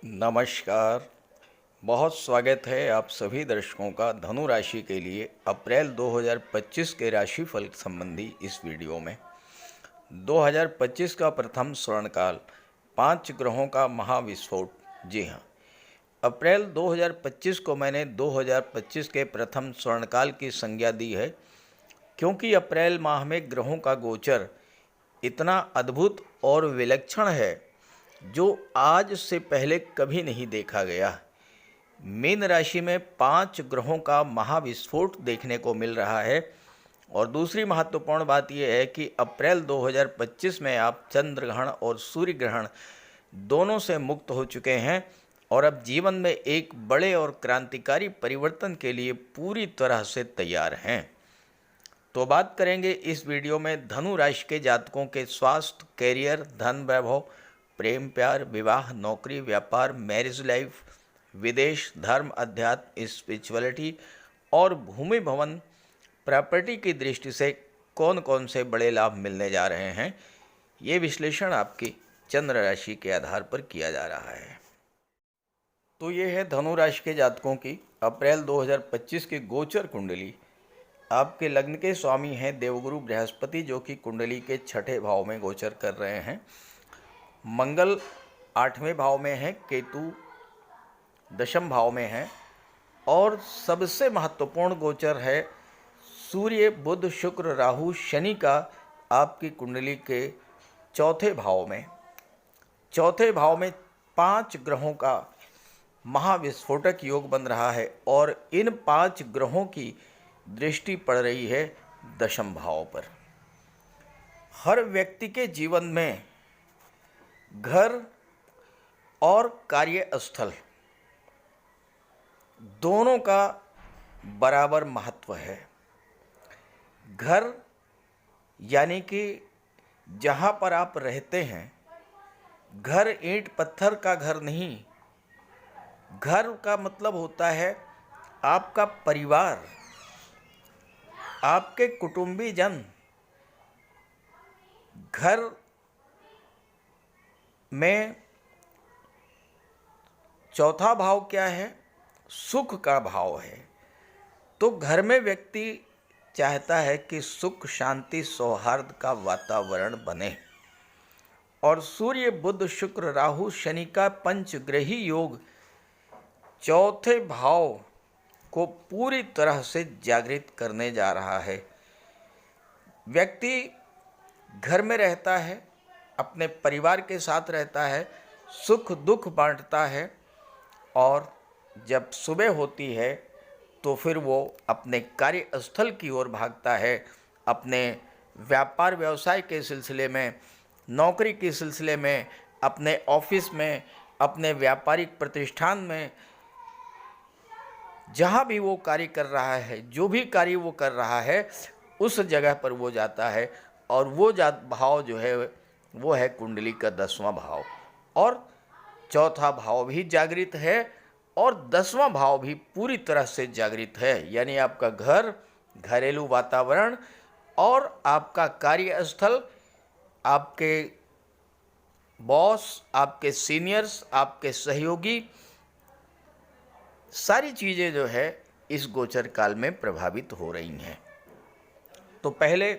नमस्कार। बहुत स्वागत है आप सभी दर्शकों का धनु राशि के लिए अप्रैल 2025 के राशिफल संबंधी इस वीडियो में। 2025 का प्रथम स्वर्णकाल, 5 ग्रहों का महाविस्फोट। जी हाँ, अप्रैल 2025 को मैंने 2025 के प्रथम स्वर्णकाल की संज्ञा दी है, क्योंकि अप्रैल माह में ग्रहों का गोचर इतना अद्भुत और विलक्षण है जो आज से पहले कभी नहीं देखा गया। मीन राशि में 5 ग्रहों का महाविस्फोट देखने को मिल रहा है। और दूसरी महत्वपूर्ण बात यह है कि अप्रैल 2025 में आप चंद्र ग्रहण और सूर्य ग्रहण दोनों से मुक्त हो चुके हैं और अब जीवन में एक बड़े और क्रांतिकारी परिवर्तन के लिए पूरी तरह से तैयार हैं। तो बात करेंगे इस वीडियो में धनु राशि के जातकों के स्वास्थ्य, कैरियर, धन वैभव, प्रेम प्यार, विवाह, नौकरी, व्यापार, मैरिज लाइफ, विदेश, धर्म, अध्यात्म, स्पिरिचुअलिटी और भूमि भवन प्रॉपर्टी की दृष्टि से कौन कौन से बड़े लाभ मिलने जा रहे हैं। ये विश्लेषण आपकी चंद्र राशि के आधार पर किया जा रहा है। तो ये है धनु राशि के जातकों की अप्रैल 2025 की गोचर कुंडली। आपके लग्न के स्वामी हैं देवगुरु बृहस्पति, जो कि कुंडली के 6ठे भाव में गोचर कर रहे हैं। मंगल 8वें भाव में है, केतु 10म भाव में है और सबसे महत्वपूर्ण गोचर है सूर्य, बुध, शुक्र, राहु, शनि का आपकी कुंडली के 4थे भाव में। 4थे भाव में 5 ग्रहों का महाविस्फोटक योग बन रहा है और इन 5 ग्रहों की दृष्टि पड़ रही है 10म भाव पर। हर व्यक्ति के जीवन में घर और कार्यस्थल दोनों का बराबर महत्व है। घर यानी कि जहाँ पर आप रहते हैं, घर ईंट पत्थर का घर नहीं। घर का मतलब होता है आपका परिवार, आपके कुटुंबी जन। घर में 4था भाव क्या है? सुख का भाव है। तो घर में व्यक्ति चाहता है कि सुख, शांति, सौहार्द का वातावरण बने। और सूर्य, बुध, शुक्र, राहु, शनि का पंचग्रही योग 4थे भाव को पूरी तरह से जागृत करने जा रहा है। व्यक्ति घर में रहता है, अपने परिवार के साथ रहता है, सुख दुख बांटता है और जब सुबह होती है तो फिर वो अपने कार्यस्थल की ओर भागता है। अपने व्यापार व्यवसाय के सिलसिले में, नौकरी के सिलसिले में, अपने ऑफिस में, अपने व्यापारिक प्रतिष्ठान में, जहाँ भी वो कार्य कर रहा है, जो भी कार्य वो कर रहा है, उस जगह पर वो जाता है। और वो भाव जो है वो है कुंडली का 10वां भाव। और 4था भाव भी जागृत है और 10वां भाव भी पूरी तरह से जागृत है। यानी आपका घर, घरेलू वातावरण और आपका कार्यस्थल, आपके बॉस, आपके सीनियर्स, आपके सहयोगी, सारी चीज़ें जो है इस गोचर काल में प्रभावित हो रही हैं। तो पहले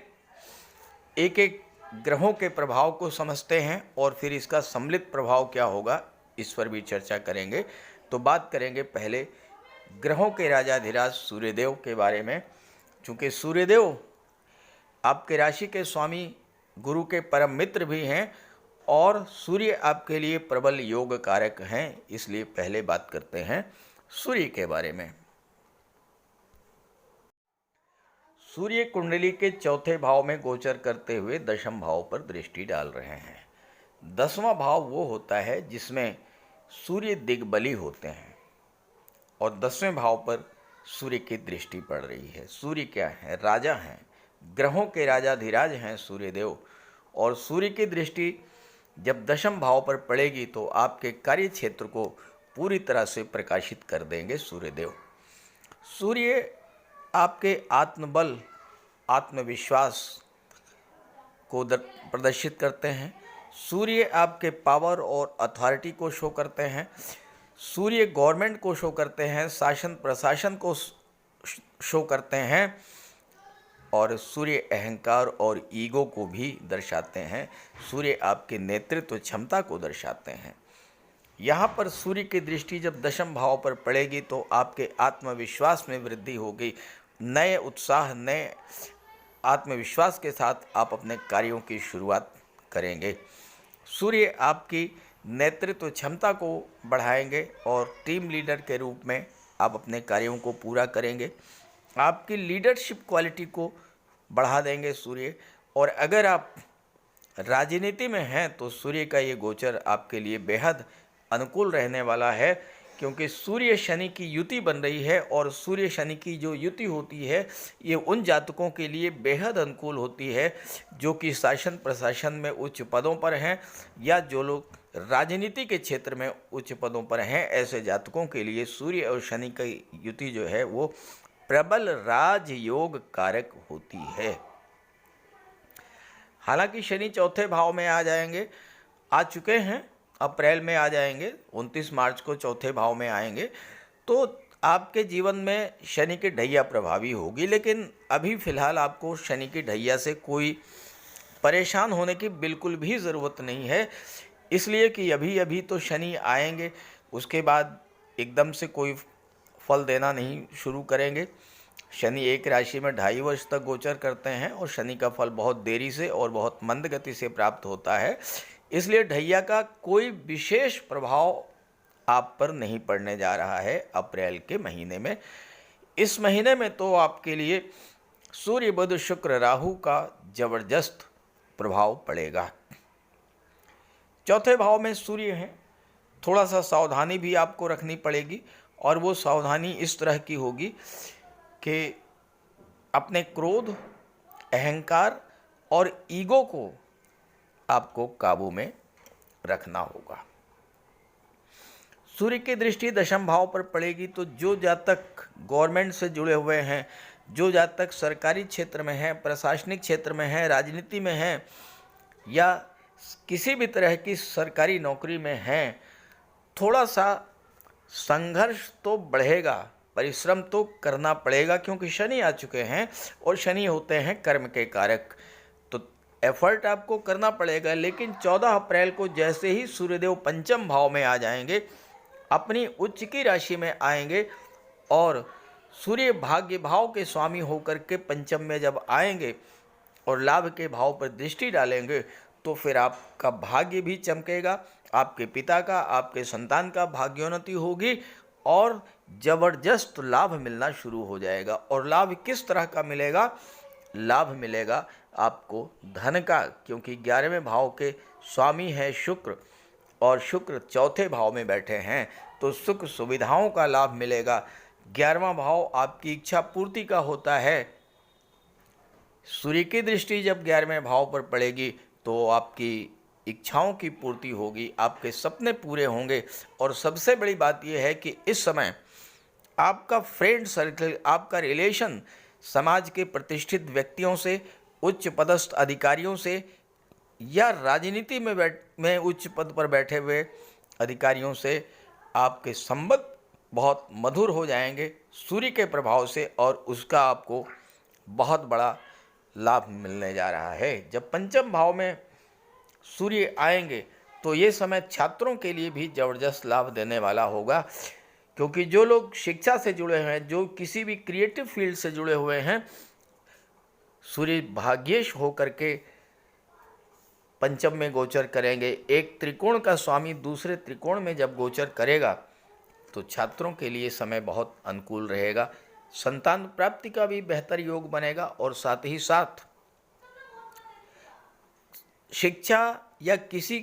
एक एक ग्रहों के प्रभाव को समझते हैं और फिर इसका सम्मिलित प्रभाव क्या होगा इस पर भी चर्चा करेंगे। तो बात करेंगे पहले ग्रहों के राजाधिराज सूर्यदेव के बारे में। चूँकि सूर्यदेव आपके राशि के स्वामी, गुरु के परम मित्र भी हैं और सूर्य आपके लिए प्रबल योग कारक हैं, इसलिए पहले बात करते हैं सूर्य के बारे में। सूर्य कुंडली के 4थे भाव में गोचर करते हुए 10म भाव पर दृष्टि डाल रहे हैं। 10वां भाव वो होता है जिसमें सूर्य दिग्बली होते हैं और 10वें भाव पर सूर्य की दृष्टि पड़ रही है। सूर्य क्या है? राजा हैं, ग्रहों के राजाधिराज हैं सूर्यदेव। और सूर्य की दृष्टि जब 10म भाव पर पड़ेगी तो आपके कार्य क्षेत्र को पूरी तरह से प्रकाशित कर देंगे सूर्यदेव। सूर्य आपके आत्मबल, आत्मविश्वास को प्रदर्शित करते हैं। सूर्य आपके पावर और अथॉरिटी को शो करते हैं, सूर्य गवर्नमेंट को शो करते हैं, शासन प्रशासन को शो करते हैं, और सूर्य अहंकार और ईगो को भी दर्शाते हैं। सूर्य आपके नेतृत्व क्षमता को दर्शाते हैं। यहाँ पर सूर्य की दृष्टि जब दशम भाव पर पड़ेगी तो आपके आत्मविश्वास में वृद्धि होगी। नए उत्साह, नए आत्मविश्वास के साथ आप अपने कार्यों की शुरुआत करेंगे। सूर्य आपकी नेतृत्व क्षमता को बढ़ाएंगे और टीम लीडर के रूप में आप अपने कार्यों को पूरा करेंगे। आपकी लीडरशिप क्वालिटी को बढ़ा देंगे सूर्य। और अगर आप राजनीति में हैं तो सूर्य का ये गोचर आपके लिए बेहद अनुकूल रहने वाला है, क्योंकि सूर्य शनि की युति बन रही है। और सूर्य शनि की जो युति होती है ये उन जातकों के लिए बेहद अनुकूल होती है जो कि शासन प्रशासन में उच्च पदों पर हैं, या जो लोग राजनीति के क्षेत्र में उच्च पदों पर हैं। ऐसे जातकों के लिए सूर्य और शनि की युति जो है वो प्रबल राजयोग कारक होती है। हालांकि शनि चौथे भाव में आ जाएंगे, आ चुके हैं, अप्रैल में आ जाएंगे, 29 मार्च को चौथे भाव में आएंगे, तो आपके जीवन में शनि की ढैया प्रभावी होगी। लेकिन अभी फ़िलहाल आपको शनि की ढैया से कोई परेशान होने की बिल्कुल भी ज़रूरत नहीं है, इसलिए कि अभी अभी तो शनि आएंगे, उसके बाद एकदम से कोई फल देना नहीं शुरू करेंगे। शनि एक राशि में 2.5 वर्ष तक गोचर करते हैं और शनि का फल बहुत देरी से और बहुत मंद गति से प्राप्त होता है, इसलिए ढैया का कोई विशेष प्रभाव आप पर नहीं पड़ने जा रहा है अप्रैल के महीने में। इस महीने में तो आपके लिए सूर्य बुध शुक्र राहु का जबरदस्त प्रभाव पड़ेगा। चौथे भाव में सूर्य हैं, थोड़ा सा सावधानी भी आपको रखनी पड़ेगी, और वो सावधानी इस तरह की होगी कि अपने क्रोध, अहंकार और ईगो को आपको काबू में रखना होगा। सूर्य की दृष्टि दशम भाव पर पड़ेगी तो जो जातक गवर्नमेंट से जुड़े हुए हैं, जो जातक सरकारी क्षेत्र में हैं, प्रशासनिक क्षेत्र में हैं, राजनीति में हैं, या किसी भी तरह की सरकारी नौकरी में हैं, थोड़ा सा संघर्ष तो बढ़ेगा, परिश्रम तो करना पड़ेगा, क्योंकि शनि आ चुके हैं और शनि होते हैं कर्म के कारक, तो एफर्ट आपको करना पड़ेगा। लेकिन 14 अप्रैल को जैसे ही सूर्यदेव पंचम भाव में आ जाएंगे, अपनी उच्च की राशि में आएंगे, और सूर्य भाग्य भाव के स्वामी होकर के पंचम में जब आएंगे और लाभ के भाव पर दृष्टि डालेंगे, तो फिर आपका भाग्य भी चमकेगा, आपके पिता का, आपके संतान का भाग्योन्नति होगी और जबरदस्त लाभ मिलना शुरू हो जाएगा। और लाभ किस तरह का मिलेगा? लाभ मिलेगा आपको धन का, क्योंकि 11वें भाव के स्वामी है शुक्र, और शुक्र चौथे भाव में बैठे हैं, तो सुख सुविधाओं का लाभ मिलेगा। 11वां भाव आपकी इच्छा पूर्ति का होता है। सूर्य की दृष्टि जब 11वें भाव पर पड़ेगी तो आपकी इच्छाओं की पूर्ति होगी, आपके सपने पूरे होंगे। और सबसे बड़ी बात यह है कि इस समय आपका फ्रेंड सर्कल, आपका रिलेशन समाज के प्रतिष्ठित व्यक्तियों से, उच्च पदस्थ अधिकारियों से, या राजनीति में उच्च पद पर बैठे हुए अधिकारियों से आपके संबंध बहुत मधुर हो जाएंगे सूर्य के प्रभाव से, और उसका आपको बहुत बड़ा लाभ मिलने जा रहा है। जब पंचम भाव में सूर्य आएंगे तो ये समय छात्रों के लिए भी जबरदस्त लाभ देने वाला होगा, क्योंकि जो लोग शिक्षा से जुड़े हैं, जो किसी भी क्रिएटिव फील्ड से जुड़े हुए हैं, सूर्य भाग्येश होकर के पंचम में गोचर करेंगे। एक त्रिकोण का स्वामी दूसरे त्रिकोण में जब गोचर करेगा तो छात्रों के लिए समय बहुत अनुकूल रहेगा। संतान प्राप्ति का भी बेहतर योग बनेगा, और साथ ही साथ शिक्षा या किसी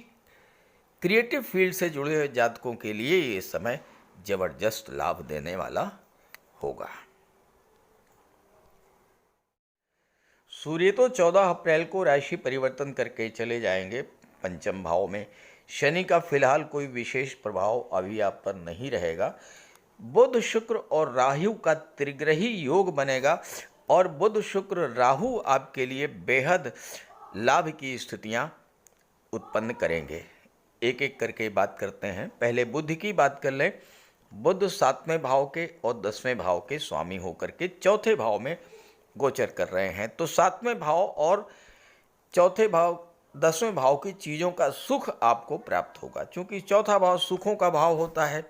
क्रिएटिव फील्ड से जुड़े हुए जातकों के लिए ये समय जबरदस्त लाभ देने वाला होगा। सूर्य तो 14 अप्रैल को राशि परिवर्तन करके चले जाएंगे पंचम भाव में। शनि का फिलहाल कोई विशेष प्रभाव अभी आप पर नहीं रहेगा। बुध शुक्र और राहु का त्रिग्रही योग बनेगा, और बुध शुक्र राहु आपके लिए बेहद लाभ की स्थितियां उत्पन्न करेंगे। एक एक करके बात करते हैं। पहले बुध की बात कर लें। बुध 7वें भाव के और 10वें भाव के स्वामी होकर के चौथे भाव में गोचर कर रहे हैं। तो 7वें भाव और चौथे भाव 10वें भाव की चीज़ों का सुख आपको प्राप्त होगा। क्योंकि चौथा भाव सुखों का भाव होता है,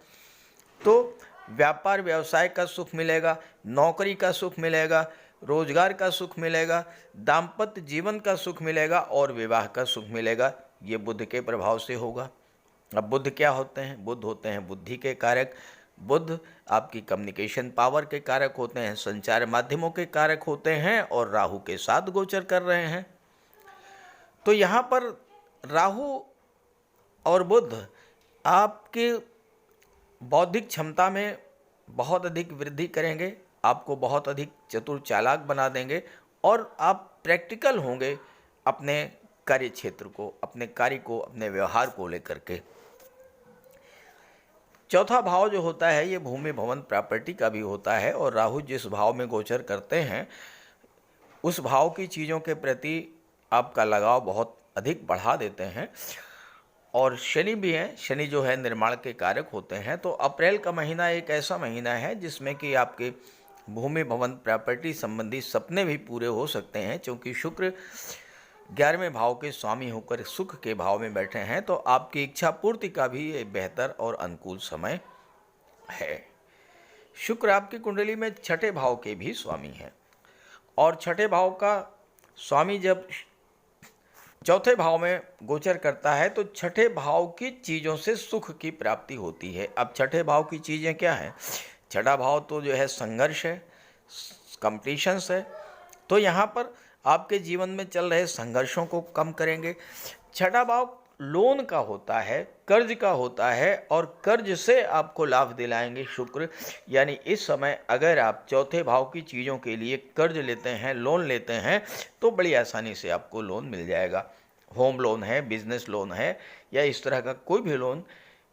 तो व्यापार व्यवसाय का सुख मिलेगा, नौकरी का सुख मिलेगा, रोजगार का सुख मिलेगा, दाम्पत्य जीवन का सुख मिलेगा और विवाह का सुख मिलेगा। ये बुध के प्रभाव से होगा। अब बुध क्या होते हैं? बुध होते हैं बुद्धि के कारक। बुध आपकी कम्युनिकेशन पावर के कारक होते हैं, संचार माध्यमों के कारक होते हैं और राहु के साथ गोचर कर रहे हैं। तो यहाँ पर राहु और बुध आपके बौद्धिक क्षमता में बहुत अधिक वृद्धि करेंगे, आपको बहुत अधिक चतुर चालाक बना देंगे और आप प्रैक्टिकल होंगे अपने कार्य क्षेत्र को, अपने कार्य को, अपने व्यवहार को लेकर के। चौथा भाव जो होता है ये भूमि भवन प्रॉपर्टी का भी होता है और राहु जिस भाव में गोचर करते हैं उस भाव की चीज़ों के प्रति आपका लगाव बहुत अधिक बढ़ा देते हैं। और शनि भी हैं, शनि जो है निर्माण के कारक होते हैं। तो अप्रैल का महीना एक ऐसा महीना है जिसमें कि आपके भूमि भवन प्रॉपर्टी संबंधी सपने भी पूरे हो सकते हैं। क्योंकि शुक्र 11वें भाव के स्वामी होकर सुख के भाव में बैठे हैं, तो आपकी इच्छा पूर्ति का भी एक बेहतर और अनुकूल समय है। शुक्र आपकी कुंडली में छठे भाव के भी स्वामी हैं और छठे भाव का स्वामी जब चौथे भाव में गोचर करता है तो छठे भाव की चीज़ों से सुख की प्राप्ति होती है। अब छठे भाव की चीज़ें क्या हैं? छठा भाव तो जो है संघर्ष है, कंपटीशंस है। तो यहाँ पर आपके जीवन में चल रहे संघर्षों को कम करेंगे। छठा भाव लोन का होता है, कर्ज का होता है और कर्ज से आपको लाभ दिलाएंगे शुक्र। यानी इस समय अगर आप चौथे भाव की चीज़ों के लिए कर्ज लेते हैं, लोन लेते हैं, तो बड़ी आसानी से आपको लोन मिल जाएगा। होम लोन है, बिजनेस लोन है या इस तरह का कोई भी लोन,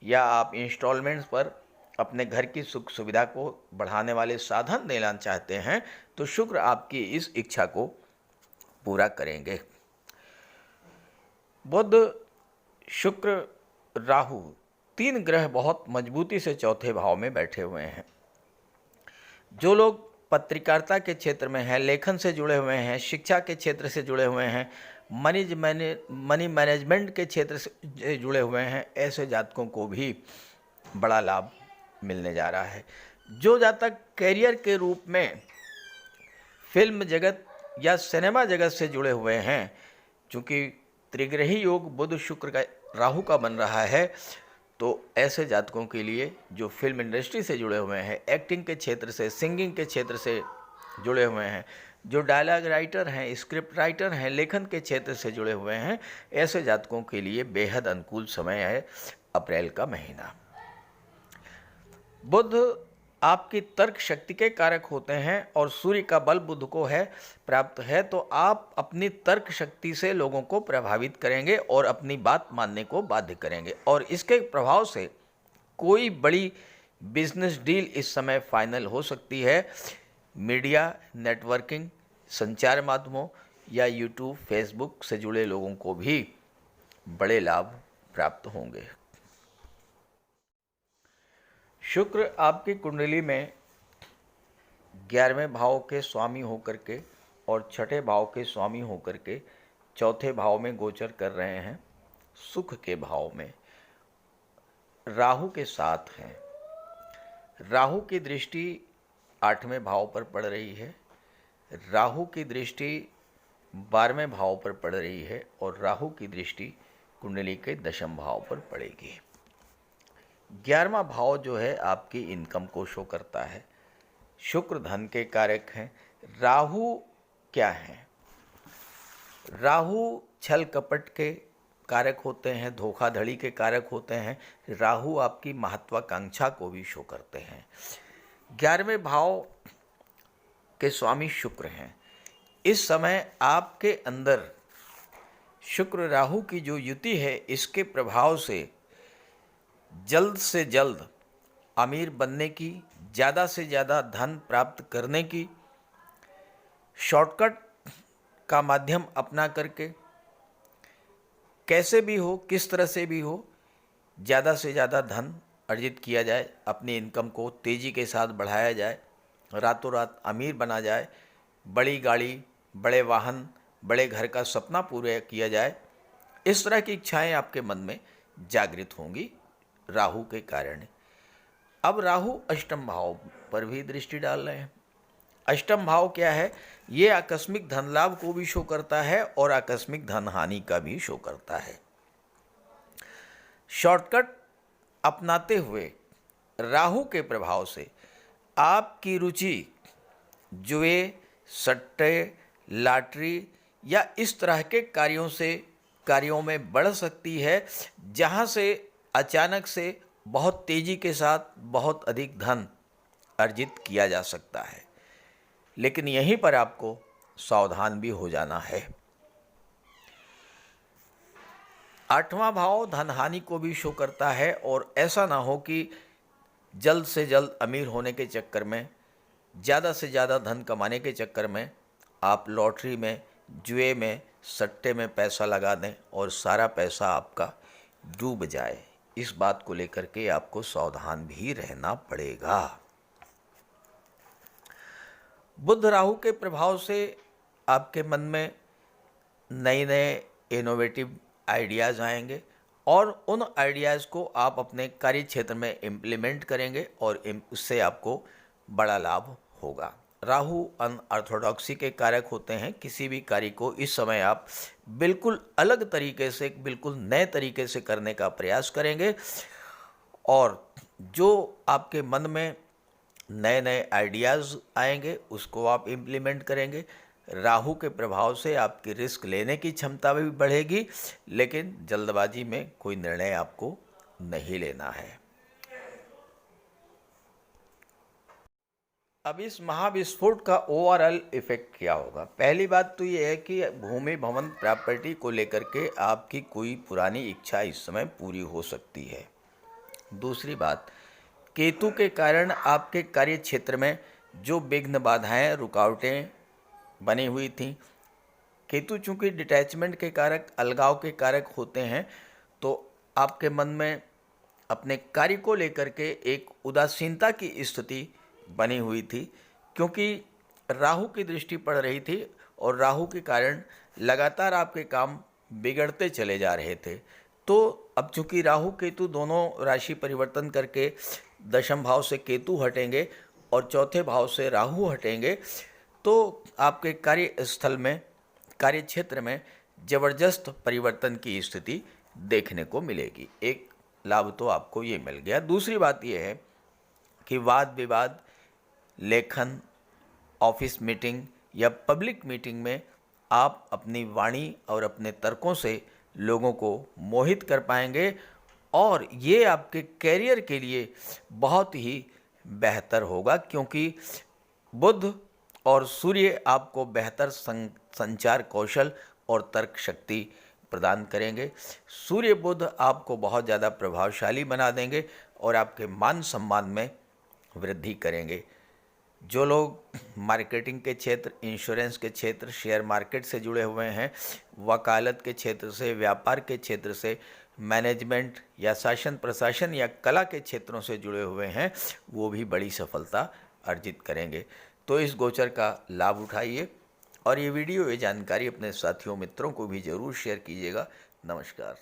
या आप इंस्टॉलमेंट्स पर अपने घर की सुख सुविधा को बढ़ाने वाले साधन देना चाहते हैं, तो शुक्र आपकी इस इच्छा को पूरा करेंगे। बुध, शुक्र, राहु, 3 ग्रह बहुत मजबूती से चौथे भाव में बैठे हुए हैं। जो लोग पत्रकारिता के क्षेत्र में हैं, लेखन से जुड़े हुए हैं, शिक्षा के क्षेत्र से जुड़े हुए हैं, मनी मैनेजमेंट के क्षेत्र से जुड़े हुए हैं, ऐसे जातकों को भी बड़ा लाभ मिलने जा रहा है। जो जातक कैरियर के रूप में फिल्म जगत या सिनेमा जगत से जुड़े हुए हैं, चूँकि त्रिग्रही योग बुध शुक्र का राहु का बन रहा है, तो ऐसे जातकों के लिए जो फिल्म इंडस्ट्री से जुड़े हुए हैं, एक्टिंग के क्षेत्र से, सिंगिंग के क्षेत्र से जुड़े हुए हैं, जो डायलॉग राइटर हैं, स्क्रिप्ट राइटर हैं, लेखन के क्षेत्र से जुड़े हुए हैं, ऐसे जातकों के लिए बेहद अनुकूल समय है अप्रैल का महीना। बुध आपकी तर्क शक्ति के कारक होते हैं और सूर्य का बल बुध को है प्राप्त है, तो आप अपनी तर्क शक्ति से लोगों को प्रभावित करेंगे और अपनी बात मानने को बाध्य करेंगे और इसके प्रभाव से कोई बड़ी बिजनेस डील इस समय फाइनल हो सकती है। मीडिया, नेटवर्किंग, संचार माध्यमों या यूट्यूब, फेसबुक से जुड़े लोगों को भी बड़े लाभ प्राप्त होंगे। शुक्र आपकी कुंडली में 11वें भाव के स्वामी होकर के और छठे भाव के स्वामी होकर के चौथे भाव में गोचर कर रहे हैं, सुख के भाव में राहु के साथ हैं। राहु की दृष्टि 8वें भाव पर पड़ रही है, राहु की दृष्टि 12वें भाव पर पड़ रही है और राहु की दृष्टि कुंडली के 10वें भाव पर पड़ेगी। 11वां भाव जो है आपकी इनकम को शो करता है। शुक्र धन के कारक हैं। राहु क्या है? राहु छल कपट के कारक होते हैं, धोखाधड़ी के कारक होते हैं। राहु आपकी महत्वाकांक्षा को भी शो करते हैं। 11वें भाव के स्वामी शुक्र हैं। इस समय आपके अंदर शुक्र राहु की जो युति है, इसके प्रभाव से जल्द अमीर बनने की, ज़्यादा से ज़्यादा धन प्राप्त करने की, शॉर्टकट का माध्यम अपना करके कैसे भी हो, किस तरह से भी हो, ज़्यादा से ज़्यादा धन अर्जित किया जाए, अपनी इनकम को तेज़ी के साथ बढ़ाया जाए, रातों रात अमीर बना जाए, बड़ी गाड़ी, बड़े वाहन, बड़े घर का सपना पूरा किया जाए, इस तरह की इच्छाएं आपके मन में जागृत होंगी राहु के कारण। अब राहु अष्टम भाव पर भी दृष्टि डाल रहे हैं। अष्टम भाव क्या है? ये आकस्मिक धन लाभ को भी शो करता है और आकस्मिक धन हानि का भी शो करता है। शॉर्टकट अपनाते हुए राहु के प्रभाव से आपकी रुचि जुए, सट्टे, लॉटरी या इस तरह के कार्यों में बढ़ सकती है, जहां से अचानक से बहुत तेजी के साथ बहुत अधिक धन अर्जित किया जा सकता है। लेकिन यहीं पर आपको सावधान भी हो जाना है। आठवां भाव धन हानि को भी शो करता है और ऐसा ना हो कि जल्द से जल्द अमीर होने के चक्कर में, ज़्यादा से ज़्यादा धन कमाने के चक्कर में आप लॉटरी में, जुए में, सट्टे में पैसा लगा दें और सारा पैसा आपका डूब जाए। इस बात को लेकर के आपको सावधान भी रहना पड़ेगा। बुध राहु के प्रभाव से आपके मन में नए नए इनोवेटिव आइडियाज़ आएंगे और उन आइडियाज़ को आप अपने कार्य क्षेत्र में इम्प्लीमेंट करेंगे और उससे आपको बड़ा लाभ होगा। राहु अनऑर्थोडॉक्सी के कारक होते हैं। किसी भी कार्य को इस समय आप बिल्कुल अलग तरीके से, बिल्कुल नए तरीके से करने का प्रयास करेंगे और जो आपके मन में नए नए आइडियाज़ आएंगे उसको आप इम्प्लीमेंट करेंगे। राहु के प्रभाव से आपकी रिस्क लेने की क्षमता भी बढ़ेगी, लेकिन जल्दबाजी में कोई निर्णय आपको नहीं लेना है। अब इस महाविस्फोट का ओवरऑल इफेक्ट क्या होगा? पहली बात तो ये है कि भूमि, भवन, प्रॉपर्टी को लेकर के आपकी कोई पुरानी इच्छा इस समय पूरी हो सकती है। दूसरी बात, केतु के कारण आपके कार्य क्षेत्र में जो विघ्न, बाधाएं, रुकावटें बनी हुई थी, केतु चूंकि डिटैचमेंट के कारक, अलगाव के कारक होते हैं, तो आपके मन में अपने कार्य को लेकर के एक उदासीनता की स्थिति बनी हुई थी, क्योंकि राहु की दृष्टि पड़ रही थी और राहु के कारण लगातार आपके काम बिगड़ते चले जा रहे थे। तो अब चूंकि राहु केतु दोनों राशि परिवर्तन करके दशम भाव से केतु हटेंगे और चौथे भाव से राहु हटेंगे, तो आपके कार्यस्थल में, कार्य क्षेत्र में जबरदस्त परिवर्तन की स्थिति देखने को मिलेगी। एक लाभ तो आपको ये मिल गया। दूसरी बात ये है कि वाद विवाद, लेखन, ऑफिस मीटिंग या पब्लिक मीटिंग में आप अपनी वाणी और अपने तर्कों से लोगों को मोहित कर पाएंगे और ये आपके कैरियर के लिए बहुत ही बेहतर होगा, क्योंकि बुध और सूर्य आपको बेहतर संचार कौशल और तर्क शक्ति प्रदान करेंगे। सूर्य बुध आपको बहुत ज़्यादा प्रभावशाली बना देंगे और आपके मान सम्मान में वृद्धि करेंगे। जो लोग मार्केटिंग के क्षेत्र, इंश्योरेंस के क्षेत्र, शेयर मार्केट से जुड़े हुए हैं, वकालत के क्षेत्र से, व्यापार के क्षेत्र से, मैनेजमेंट या शासन प्रशासन या कला के क्षेत्रों से जुड़े हुए हैं, वो भी बड़ी सफलता अर्जित करेंगे। तो इस गोचर का लाभ उठाइए और ये वीडियो, ये जानकारी अपने साथियों, मित्रों को भी ज़रूर शेयर कीजिएगा। नमस्कार।